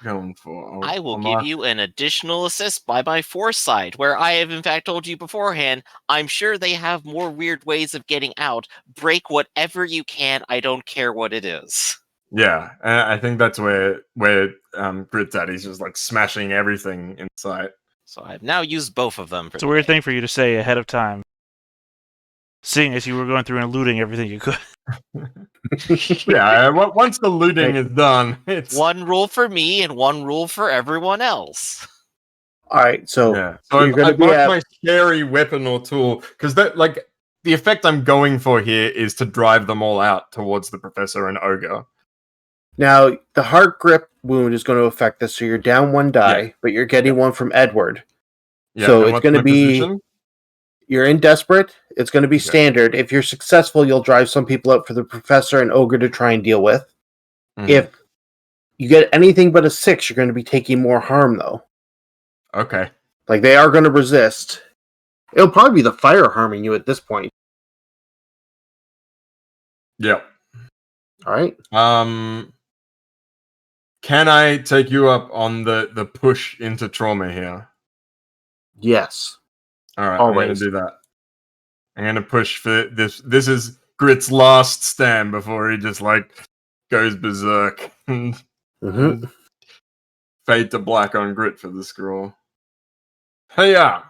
[SPEAKER 4] going for.
[SPEAKER 5] I will give you an additional assist by my foresight, where I have in fact told you beforehand, I'm sure they have more weird ways of getting out. Break whatever you can, I don't care what it is.
[SPEAKER 4] Yeah, I think that's where Grit's at. He's just like smashing everything in sight.
[SPEAKER 5] So I've now used both of them.
[SPEAKER 6] It's a weird thing for you to say ahead of time, seeing as you were going through and looting everything you could.
[SPEAKER 4] Yeah, once the looting is done, it's
[SPEAKER 5] one rule for me and one rule for everyone else.
[SPEAKER 2] All right, so
[SPEAKER 4] yeah. So I bought my scary weapon or tool because that, like, the effect I'm going for here is to drive them all out towards the professor and ogre.
[SPEAKER 2] Now, the heart grip wound is going to affect this, so you're down one die, but you're getting one from Edward.
[SPEAKER 4] Yeah,
[SPEAKER 2] so it's going to be... Position? You're in desperate. It's going to be standard. If you're successful, you'll drive some people out for the professor and ogre to try and deal with. Mm-hmm. If you get anything but a 6, you're going to be taking more harm, though.
[SPEAKER 4] Okay.
[SPEAKER 2] Like, they are going to resist. It'll probably be the fire harming you at this point.
[SPEAKER 4] Yep.
[SPEAKER 2] All right.
[SPEAKER 4] Can I take you up on the push into trauma here?
[SPEAKER 2] Yes.
[SPEAKER 4] All right,
[SPEAKER 2] Always.
[SPEAKER 4] I'm going to do that. I'm going to push for this. This is Grit's last stand before he just, like, goes berserk.
[SPEAKER 2] Mm-hmm.
[SPEAKER 4] Fade to black on Grit for the scroll. Hey-ya!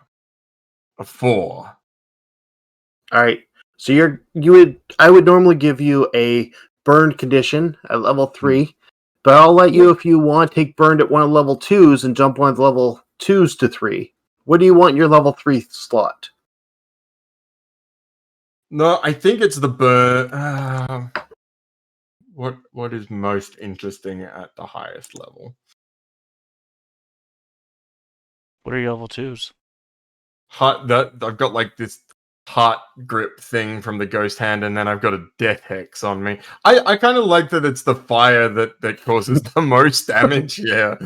[SPEAKER 4] A 4.
[SPEAKER 2] All right. So I would normally give you a burned condition at level 3, but I'll let you, if you want, take burned at one of the level 2s and jump one of the level 2s to 3. What do you want in your level 3 slot?
[SPEAKER 4] No, I think it's the burn. What is most interesting at the highest level?
[SPEAKER 6] What are your level 2s?
[SPEAKER 4] I've got like this heart grip thing from the ghost hand, and then I've got a death hex on me. I kind of like that it's the fire that causes the most damage here.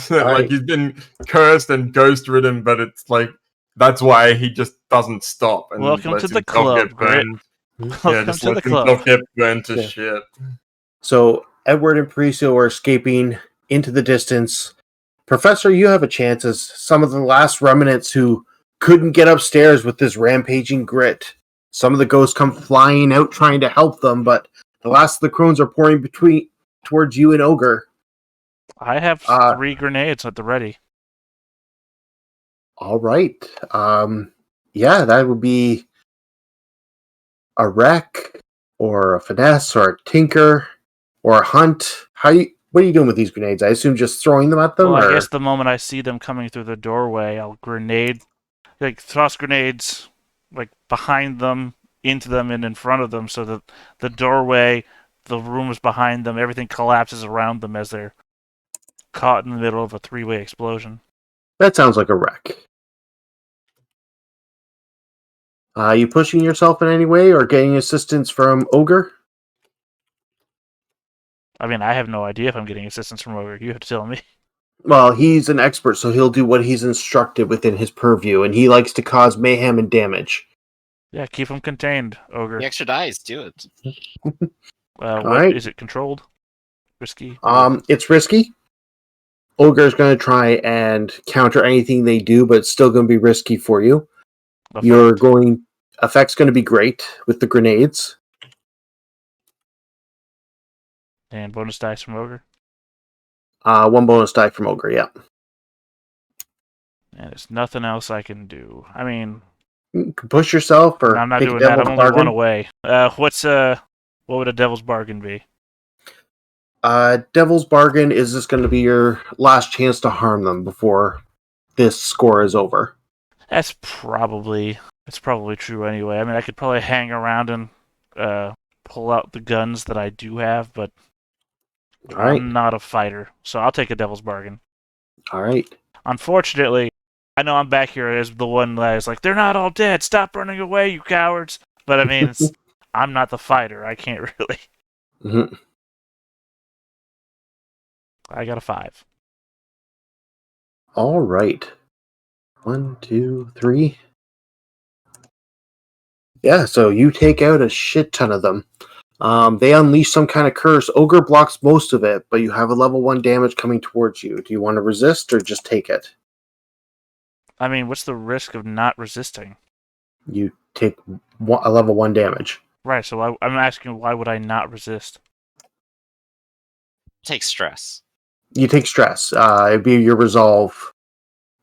[SPEAKER 4] Like he's been cursed and ghost ridden, but it's like that's why he just doesn't stop and
[SPEAKER 6] Welcome
[SPEAKER 4] lets
[SPEAKER 6] to the
[SPEAKER 4] himself
[SPEAKER 6] club,
[SPEAKER 4] get
[SPEAKER 6] Grit.
[SPEAKER 4] burned.
[SPEAKER 6] Welcome
[SPEAKER 4] Just
[SPEAKER 6] to the
[SPEAKER 4] lets
[SPEAKER 6] club.
[SPEAKER 4] himself get burned to
[SPEAKER 2] Yeah.
[SPEAKER 4] shit.
[SPEAKER 2] So Edward and Parisio are escaping into the distance. Professor, you have a chance as some of the last remnants who couldn't get upstairs with this rampaging Grit. Some of the ghosts come flying out trying to help them, but the last of the crones are pouring towards you and Ogre.
[SPEAKER 6] I have 3 grenades at the ready.
[SPEAKER 2] All right. Yeah, that would be a wreck or a finesse or a tinker or a hunt. What are you doing with these grenades? I assume just throwing them at them?
[SPEAKER 6] Well,
[SPEAKER 2] or...
[SPEAKER 6] I guess the moment I see them coming through the doorway, I'll toss grenades like behind them, into them, and in front of them, so that the doorway, the rooms behind them, everything collapses around them as they're caught in the middle of a 3-way explosion.
[SPEAKER 2] That sounds like a wreck. You pushing yourself in any way or getting assistance from Ogre?
[SPEAKER 6] I mean, I have no idea if I'm getting assistance from Ogre. You have to tell me.
[SPEAKER 2] Well, he's an expert, so he'll do what he's instructed within his purview, and he likes to cause mayhem and damage.
[SPEAKER 6] Yeah, keep them contained, Ogre.
[SPEAKER 5] The extra dice, do it.
[SPEAKER 2] Right.
[SPEAKER 6] Is it controlled? Risky?
[SPEAKER 2] It's risky. Ogre's going to try and counter anything they do, but it's still going to be risky for you. Effect's going to be great with the grenades.
[SPEAKER 6] And bonus dice from Ogre?
[SPEAKER 2] 1 bonus die from Ogre, yeah.
[SPEAKER 6] And there's nothing else I can do. I mean,
[SPEAKER 2] You can push yourself or
[SPEAKER 6] I'm not
[SPEAKER 2] take
[SPEAKER 6] doing
[SPEAKER 2] a
[SPEAKER 6] that.
[SPEAKER 2] devil's
[SPEAKER 6] I'm only
[SPEAKER 2] bargain.
[SPEAKER 6] 1 away. What would a devil's bargain be?
[SPEAKER 2] Devil's bargain is just going to be your last chance to harm them before this score is over.
[SPEAKER 6] That's probably true anyway. I mean, I could probably hang around and pull out the guns that I do have, but
[SPEAKER 2] All right.
[SPEAKER 6] I'm not a fighter, so I'll take a devil's bargain.
[SPEAKER 2] All right.
[SPEAKER 6] Unfortunately, I know I'm back here as the one that is like, they're not all dead. Stop running away, you cowards. But I mean, I'm not the fighter. I can't really.
[SPEAKER 2] Mm-hmm.
[SPEAKER 6] I got a 5.
[SPEAKER 2] All right. 1, 2, 3. Yeah, so you take out a shit ton of them. They unleash some kind of curse. Ogre blocks most of it, but you have a level 1 damage coming towards you. Do you want to resist or just take it?
[SPEAKER 6] I mean, what's the risk of not resisting?
[SPEAKER 2] You take a level 1 damage.
[SPEAKER 6] Right, so I'm asking, why would I not resist?
[SPEAKER 5] Take stress.
[SPEAKER 2] You take stress. It'd be your resolve.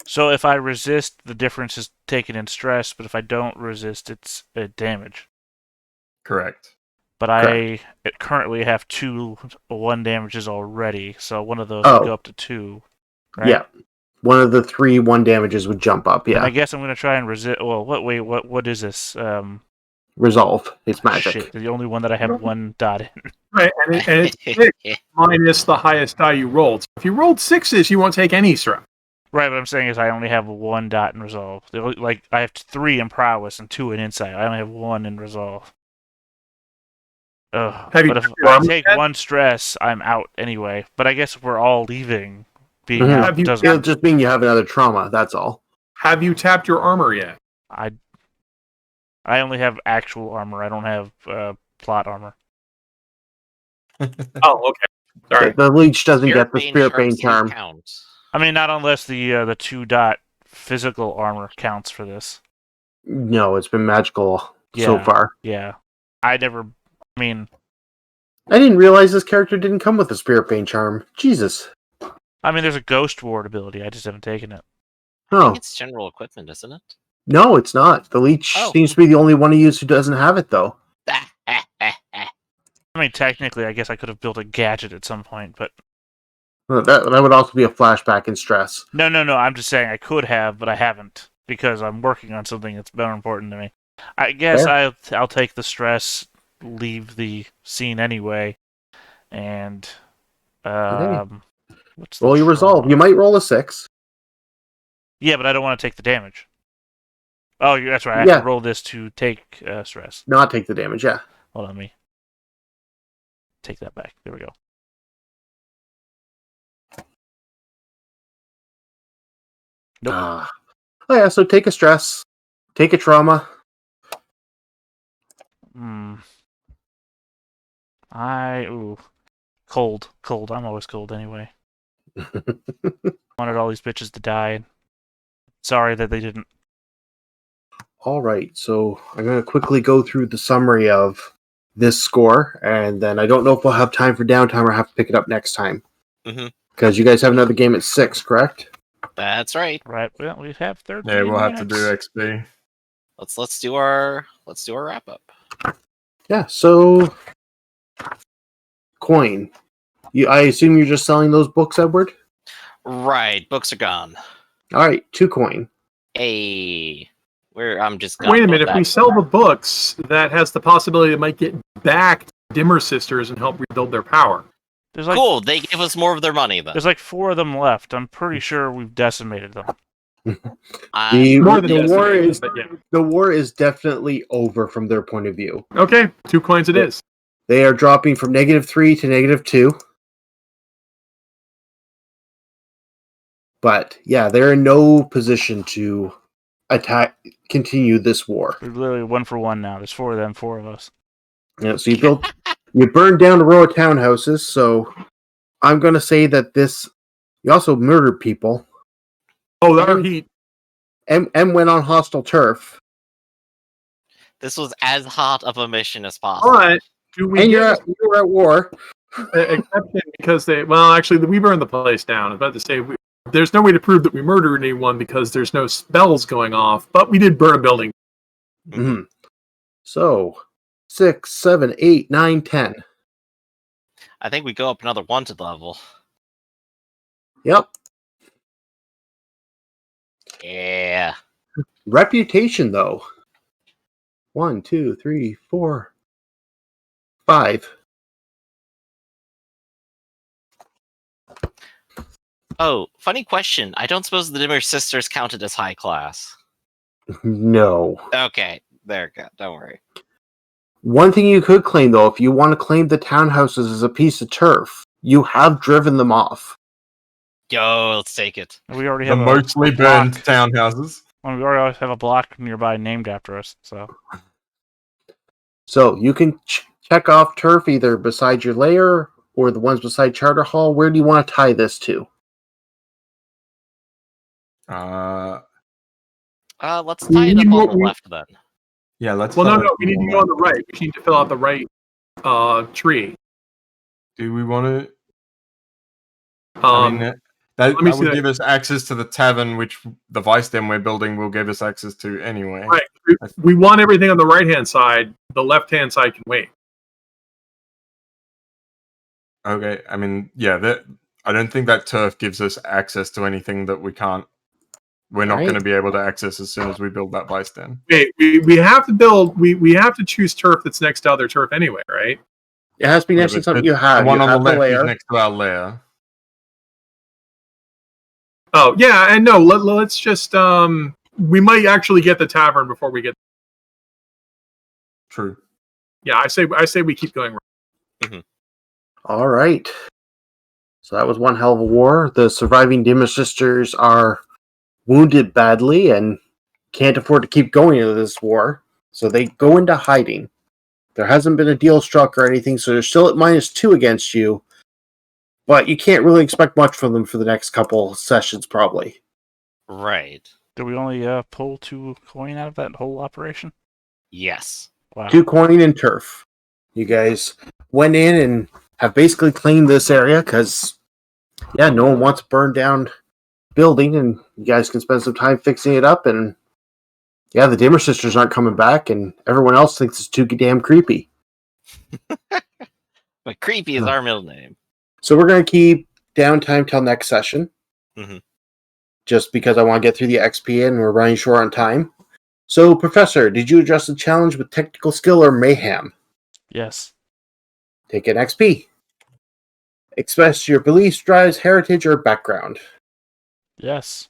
[SPEAKER 6] So if I resist, the difference is taken in stress, but if I don't resist, it's damage.
[SPEAKER 4] Correct.
[SPEAKER 6] But I currently have 2 1 damages already, so one of those would go up to 2. Right?
[SPEAKER 2] Yeah. One of the 3 1 damages would jump up, yeah.
[SPEAKER 6] And I guess I'm going to try and resist. Well, what is this?
[SPEAKER 2] Resolve. It's magic.
[SPEAKER 6] Shit, the only one that I have 1 dot in.
[SPEAKER 3] Right, and it's 6 minus the highest die you rolled. So if you rolled 6s, you won't take any stress.
[SPEAKER 6] Right, what I'm saying is I only have 1 dot in resolve. Like, I have 3 in prowess and 2 in insight. I only have 1 in resolve. But if I take 1 stress, I'm out anyway. But I guess if we're all leaving, being
[SPEAKER 2] Mhm.
[SPEAKER 6] out
[SPEAKER 3] Have you-
[SPEAKER 6] doesn't.
[SPEAKER 2] It'll just mean you have another trauma. That's all.
[SPEAKER 3] Have you tapped your armor yet?
[SPEAKER 6] I only have actual armor. I don't have plot armor.
[SPEAKER 3] Oh, okay. All right.
[SPEAKER 2] The leech doesn't get the Spirit Bane
[SPEAKER 5] sharps
[SPEAKER 2] charm.
[SPEAKER 5] count.
[SPEAKER 6] I mean, not unless the 2-dot physical armor counts for this.
[SPEAKER 2] No, it's been magical so
[SPEAKER 6] Yeah.
[SPEAKER 2] far.
[SPEAKER 6] Yeah, I never. I mean,
[SPEAKER 2] I didn't realize this character didn't come with a Spirit Bane charm. Jesus.
[SPEAKER 6] there's a Ghost Ward ability. I just haven't taken it.
[SPEAKER 5] I
[SPEAKER 2] Oh,
[SPEAKER 5] think it's general equipment, isn't it?
[SPEAKER 2] no, it's not. The leech
[SPEAKER 5] Oh.
[SPEAKER 2] seems to be the only one of you who doesn't have it, though.
[SPEAKER 6] I mean, technically, I guess I could have built a gadget at some point, but
[SPEAKER 2] Well, that would also be a flashback in stress.
[SPEAKER 6] no. I'm just saying I could have, but I haven't because I'm working on something that's more important to me. I guess
[SPEAKER 2] Fair.
[SPEAKER 6] I'll take the stress, leave the scene anyway, and what's the
[SPEAKER 2] Roll your resolve.
[SPEAKER 6] trauma?
[SPEAKER 2] You might roll a 6.
[SPEAKER 6] Yeah, but I don't want to take the damage. Oh, that's right. I have
[SPEAKER 2] Yeah.
[SPEAKER 6] to roll this to take stress.
[SPEAKER 2] Not take the damage, yeah.
[SPEAKER 6] Hold on, me take that back. There we go. Nope.
[SPEAKER 2] Oh, yeah, so take a stress. Take a trauma.
[SPEAKER 6] Cold. I'm always cold anyway. Wanted all these bitches to die. Sorry that they didn't.
[SPEAKER 2] All right, so I'm going to quickly go through the summary of this score, and then I don't know if we'll have time for downtime or have to pick it up next time.
[SPEAKER 5] Mhm.
[SPEAKER 2] Because you guys have another game at 6, correct?
[SPEAKER 5] That's right.
[SPEAKER 6] Right. Well, we have 13
[SPEAKER 4] Yeah, we'll have to
[SPEAKER 6] minutes.
[SPEAKER 4] do XP.
[SPEAKER 5] Let's do our wrap up.
[SPEAKER 2] Yeah, so coin. I assume you're just selling those books, Edward?
[SPEAKER 5] Right, books are gone.
[SPEAKER 2] All right, 2 coin.
[SPEAKER 5] Hey, I'm just gonna
[SPEAKER 3] Wait a
[SPEAKER 5] put
[SPEAKER 3] minute. If
[SPEAKER 5] that-
[SPEAKER 3] we sell the books, that has the possibility it might get back to Dimmer Sisters and help rebuild their power.
[SPEAKER 6] There's like
[SPEAKER 5] Cool, they give us more of their money then.
[SPEAKER 6] there's like 4 of them left. I'm pretty sure we've decimated them.
[SPEAKER 2] The,
[SPEAKER 3] More than
[SPEAKER 2] the war
[SPEAKER 3] decimated,
[SPEAKER 2] is
[SPEAKER 3] but yeah.
[SPEAKER 2] the war is definitely over from their point of view.
[SPEAKER 3] Okay, 2 coins it is.
[SPEAKER 2] They are dropping from -3 to -2. But yeah, they're in no position to continue this war.
[SPEAKER 6] We're literally 1 for 1 now. There's 4 of them, 4 of us.
[SPEAKER 2] Yeah, so you burned down a row of townhouses. So I'm going to say that you also murdered people.
[SPEAKER 3] Oh, that are heat.
[SPEAKER 2] M went on hostile turf,
[SPEAKER 5] This was as hot of a mission as possible.
[SPEAKER 3] But do we
[SPEAKER 2] and
[SPEAKER 3] get
[SPEAKER 2] you're at war.
[SPEAKER 3] an exception because actually, we burned the place down. I was about to say, there's no way to prove that we murdered anyone because there's no spells going off, but we did burn a building.
[SPEAKER 2] Mhm. So 6, 7, 8, 9, 10.
[SPEAKER 5] I think we go up another 1 to the level.
[SPEAKER 2] Yep.
[SPEAKER 5] Yeah.
[SPEAKER 2] Reputation, though. 1, 2, 3, 4, 5.
[SPEAKER 5] Oh, funny question. I don't suppose the Dimmer Sisters counted as high class.
[SPEAKER 2] No.
[SPEAKER 5] Okay, there, go. Don't worry.
[SPEAKER 2] One thing you could claim, though, if you want to claim the townhouses as a piece of turf, you have driven them off.
[SPEAKER 5] Yo, let's take it.
[SPEAKER 6] We already
[SPEAKER 4] The
[SPEAKER 6] have
[SPEAKER 4] mostly
[SPEAKER 6] a
[SPEAKER 4] burned
[SPEAKER 6] block.
[SPEAKER 4] townhouses.
[SPEAKER 6] Well, we already have a block nearby named after us. So
[SPEAKER 2] So you can check off turf either beside your lair or the ones beside Charter Hall. Where do you want to tie this to?
[SPEAKER 5] Let's tie it up on the left then.
[SPEAKER 4] Yeah, let's.
[SPEAKER 3] Well, no,
[SPEAKER 4] follow
[SPEAKER 3] we need to go on the right. We need to fill out the right tree.
[SPEAKER 4] Do we want to?
[SPEAKER 3] Um,
[SPEAKER 4] that
[SPEAKER 3] let me see
[SPEAKER 4] would
[SPEAKER 3] that.
[SPEAKER 4] give us access to the tavern, which the vice den we're building will give us access to anyway.
[SPEAKER 3] Right. We want everything on the right-hand side. The left-hand side can wait.
[SPEAKER 4] Okay, I mean, yeah, I don't think that turf gives us access to anything that we're not
[SPEAKER 2] Right.
[SPEAKER 4] going to be able to access as soon as we build that vice den.
[SPEAKER 3] Okay, we have to build. We have to choose turf that's next to other turf anyway, right?
[SPEAKER 2] It has to be next to something you have.
[SPEAKER 4] The one
[SPEAKER 2] You
[SPEAKER 4] on the
[SPEAKER 2] have
[SPEAKER 4] left
[SPEAKER 2] lair.
[SPEAKER 4] is next to our lair.
[SPEAKER 3] Oh yeah, and no. Let's just. We might actually get the tavern before we get.
[SPEAKER 4] True.
[SPEAKER 3] Yeah, I say we keep going.
[SPEAKER 2] All right. So that was one hell of a war. The surviving Dimmer sisters are wounded badly and can't afford to keep going into this war. So they go into hiding. There hasn't been a deal struck or anything, so they're still at -2 against you. But you can't really expect much from them for the next couple sessions, probably.
[SPEAKER 5] Right.
[SPEAKER 6] Did we only pull 2 coin out of that whole operation?
[SPEAKER 5] Yes.
[SPEAKER 6] Wow.
[SPEAKER 2] 2 coin and turf. You guys went in and have basically cleaned this area because, yeah, no one wants to burn down building, and you guys can spend some time fixing it up. And yeah, the Dimmer sisters aren't coming back, and everyone else thinks it's too damn creepy.
[SPEAKER 5] But creepy is our middle name.
[SPEAKER 2] So we're going to keep downtime till next session.
[SPEAKER 5] Mhm.
[SPEAKER 2] Just because I want to get through the XP and we're running short on time. So, Professor, did you address the challenge with technical skill or mayhem?
[SPEAKER 6] Yes.
[SPEAKER 2] Take an XP. Express your beliefs, drives, heritage, or background.
[SPEAKER 6] Yes.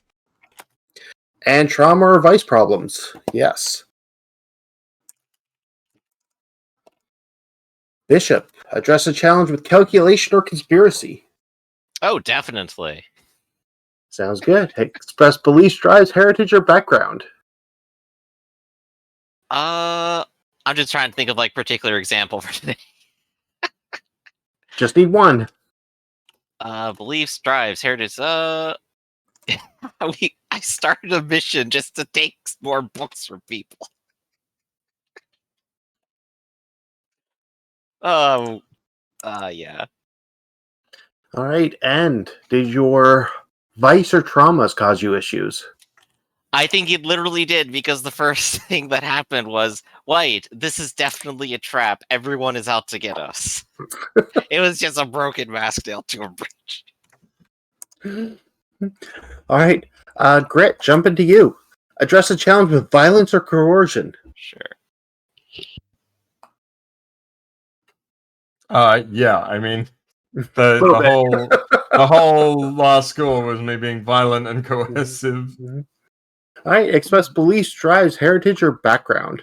[SPEAKER 2] And trauma or vice problems. Yes. Bishop, address a challenge with calculation or conspiracy.
[SPEAKER 5] Oh, definitely.
[SPEAKER 2] Sounds good. Express beliefs, drives, heritage, or background.
[SPEAKER 5] I'm just trying to think of like particular example for today.
[SPEAKER 2] Just need one.
[SPEAKER 5] Beliefs, drives, heritage. I started a mission just to take more books from people. Yeah.
[SPEAKER 2] All right. And did your vice or traumas cause you issues?
[SPEAKER 5] I think it literally did, because the first thing that happened was, wait, this is definitely a trap. Everyone is out to get us. It was just a broken mask nailed to a bridge.
[SPEAKER 2] All right. Grit, jump into you. Address a challenge with violence or coercion.
[SPEAKER 5] Sure.
[SPEAKER 4] Yeah, I mean, the whole last score was me being violent and coercive.
[SPEAKER 2] All right. Express beliefs, drives, heritage, or background.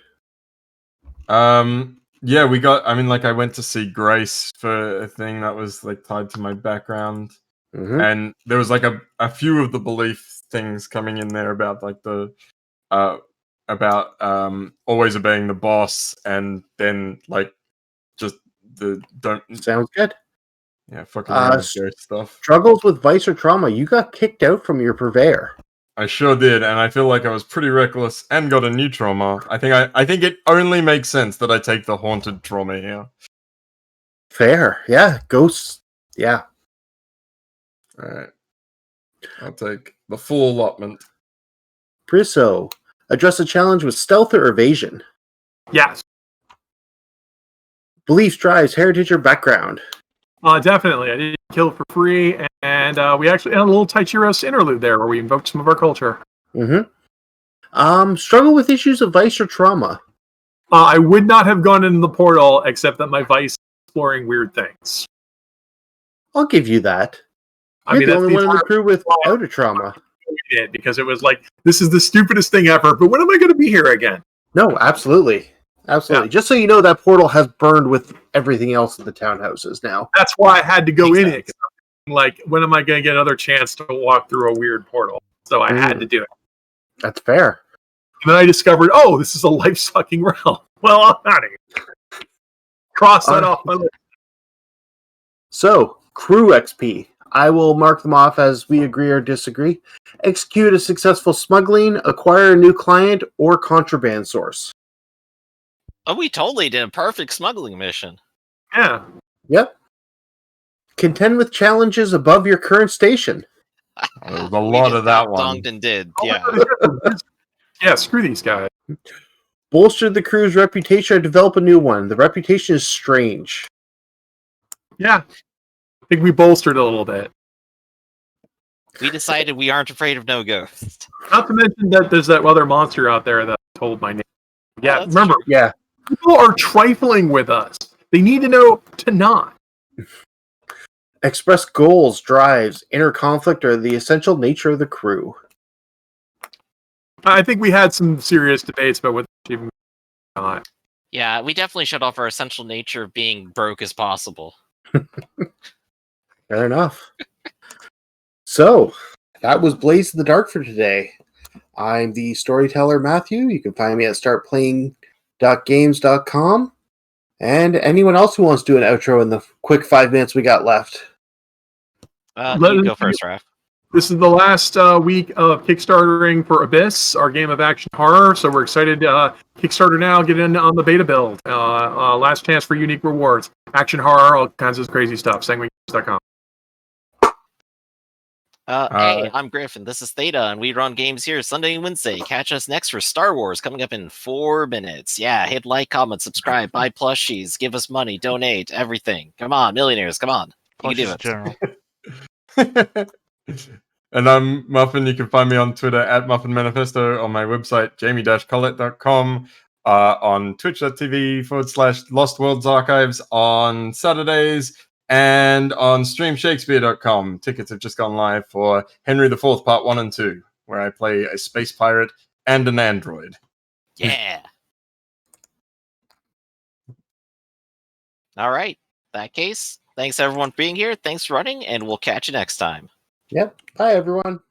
[SPEAKER 4] Yeah, we got. I mean, like, I went to see Grace for a thing that was like tied to my background, and there was like a few of the belief things coming in there about like the about always obeying the boss, and then like just the don't.
[SPEAKER 2] Sounds good.
[SPEAKER 4] Yeah, fucking around with Grace stuff.
[SPEAKER 2] Struggles with vice or trauma. You got kicked out from your purveyor.
[SPEAKER 4] I sure did, and I feel like I was pretty reckless and got a new trauma. I think it only makes sense that I take the haunted trauma here.
[SPEAKER 2] Fair. Yeah. Ghosts. Yeah.
[SPEAKER 4] Alright. I'll take the full allotment.
[SPEAKER 2] Priso. Address a challenge with stealth or evasion.
[SPEAKER 3] Yes.
[SPEAKER 2] Beliefs, drives, heritage, or background.
[SPEAKER 3] Definitely. I didn't kill for free, and we actually had a little Taichiros interlude there where we invoked some of our culture.
[SPEAKER 2] Struggle with issues of vice or trauma.
[SPEAKER 3] I would not have gone into the portal except that my vice is exploring weird things.
[SPEAKER 2] I'll give you that.
[SPEAKER 3] I
[SPEAKER 2] You're
[SPEAKER 3] mean,
[SPEAKER 2] the
[SPEAKER 3] that's
[SPEAKER 2] only one in the
[SPEAKER 3] entire
[SPEAKER 2] crew without a trauma.
[SPEAKER 3] it, because it was like, this is the stupidest thing ever, but when am I going to be here again?
[SPEAKER 2] No, absolutely. Absolutely.
[SPEAKER 3] Yeah.
[SPEAKER 2] Just so you know, that portal has burned with everything else in the townhouses now.
[SPEAKER 3] That's why I had to go in it. Like, when am I going to get another chance to walk through a weird portal? So I had to do it.
[SPEAKER 2] That's fair.
[SPEAKER 3] And then I discovered, oh, this is a life-sucking realm. Well, I'm out of here. Cross that off my list.
[SPEAKER 2] So, crew XP. I will mark them off as we agree or disagree. Execute a successful smuggling, acquire a new client, or contraband source.
[SPEAKER 5] Oh, we totally did a perfect smuggling mission.
[SPEAKER 3] Yeah.
[SPEAKER 2] Yep. Contend with challenges above your current station.
[SPEAKER 4] There's a lot of that one.
[SPEAKER 5] Donged and did, yeah.
[SPEAKER 3] Yeah, screw these guys.
[SPEAKER 2] Bolster the crew's reputation or develop a new one. The reputation is strange.
[SPEAKER 3] Yeah. I think we bolstered a little bit.
[SPEAKER 5] We decided we aren't afraid of no ghosts.
[SPEAKER 3] Not to mention that there's that other monster out there that told my name. Yeah,
[SPEAKER 5] that's
[SPEAKER 3] remember,
[SPEAKER 2] Yeah.
[SPEAKER 3] people are trifling with us. They need to know to not.
[SPEAKER 2] Express goals, drives, inner conflict, or the essential nature of the crew.
[SPEAKER 3] I think we had some serious debates about what even not.
[SPEAKER 5] Yeah, we definitely showed off our essential nature of being broke as possible.
[SPEAKER 2] Fair enough. So, that was Blaze in the Dark for today. I'm the storyteller, Matthew. You can find me at startplaying.games.com. And anyone else who wants to do an outro in the quick 5 minutes we got left.
[SPEAKER 5] You go first, Raph.
[SPEAKER 3] This is the last week of Kickstartering for Abyss, our game of action horror. So we're excited. Kickstarter now, get in on the beta build. Last chance for unique rewards. Action horror, all kinds of crazy stuff. Sanguinegames.com.
[SPEAKER 5] Hey, I'm Griffin. This is Theta, and we run games here Sunday and Wednesday. Catch us next for Star Wars coming up in 4 minutes. Yeah, hit like, comment, subscribe, buy plushies, give us money, donate, everything. Come on, millionaires, come on. You can do
[SPEAKER 6] General.
[SPEAKER 4] And I'm Muffin. You can find me on Twitter at Muffin Manifesto, on my website, jamie-collette.com, on twitch.tv/Lost Worlds Archives on Saturdays, and on streamshakespeare.com. Tickets have just gone live for Henry IV Part 1 and 2, where I play a space pirate and an android.
[SPEAKER 5] Yeah. All right. In that case, thanks everyone for being here. Thanks for running, and we'll catch you next time.
[SPEAKER 2] Yep. Bye, everyone.